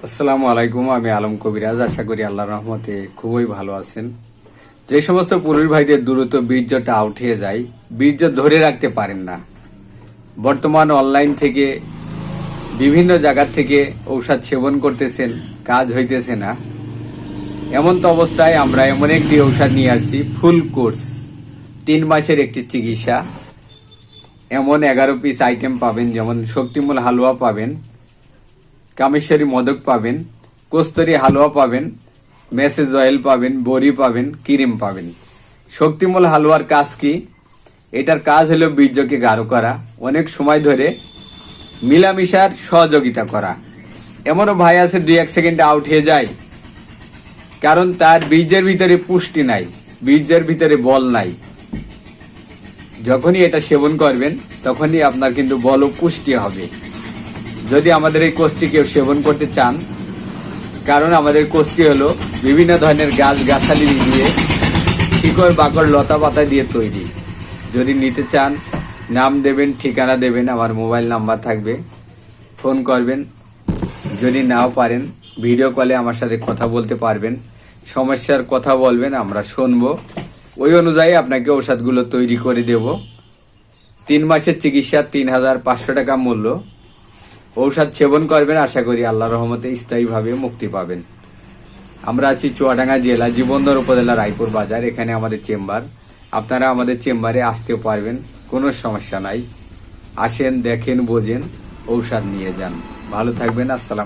আসসালামু আলাইকুম। আমি আলম কবিরাজ। আশা করি আল্লাহর রহমতে খুবই ভালো আছেন। যে সমস্ত পুরুষ ভাইদের দ্রুত বীর্যটা উঠিয়ে যায়, বীর্য ধরে রাখতে পারেন না, বর্তমান অনলাইন থেকে বিভিন্ন জায়গা থেকে ঔষধ সেবন করতেছেন, কাজ হইতেছে না, এমন তো অবস্থায় আমরা এমন একটি ঔষধ নিয়ে আসছি, ফুল কোর্স 3 মাসের একটি চিকিৎসা। এমন 11 পিস আইটেম পাবেন, যেমন শক্তিমূল হালুয়া পাবেন, কামেশ্বরী মদক পাবেন, কস্তুরী হালুয়া পাবেন, মেসেজ অয়েল পাবেন, বড়ি পাবেন, ক্রিম পাবেন। শক্তিমূল হালুয়ার কাজ কি? এটার কাজ হলো বীর্যকে গাঢ় করা, অনেক সময় ধরে মিলামিশার সহযোগিতা করা। এমনও ভাই আছে 2-1 সেকেন্ডে আউট হয়ে যায়, কারণ তার বীর্যের ভিতরে পুষ্টি নাই, বীর্যের ভিতরে বল নাই। যখনই এটা সেবন করবেন তখনই আপনার কিন্তু বল ও পুষ্টি হবে। যদি আমাদের এই কোর্সটি কেউ সেবন করতে চান, কারণ আমাদের কোর্সটি হলো বিভিন্ন ধরনের গাছ গাছালি দিয়ে, শিকড় বাকড় লতা পাতা দিয়ে তৈরি। যদি নিতে চান, নাম দেবেন, ঠিকানা দেবেন, আমার মোবাইল নাম্বার থাকবে, ফোন করবেন। যদি নাও পারেন, ভিডিও কলে আমার সাথে কথা বলতে পারবেন, সমস্যার কথা বলবেন, আমরা শুনবো। ওই অনুযায়ী আপনাকে ঔষধগুলো তৈরি করে দেব। 3 মাসের চিকিৎসা, 3500 টাকা মূল্য। ঔষধ সেবন করবেন, আশা করি আল্লাহর রহমতে স্থায়ীভাবে মুক্তি পাবেন। আমরা আছি চুয়াডাঙ্গা জেলা, জীবনধর উপজেলা, রায়পুর বাজার। এখানে আমাদের চেম্বার। আপনারা আমাদের চেম্বারে আসতেও পারবেন, কোনো সমস্যা নাই। আসেন, দেখেন, বোঝেন, ঔষধ নিয়ে যান। ভালো থাকবেন। আসসালাম।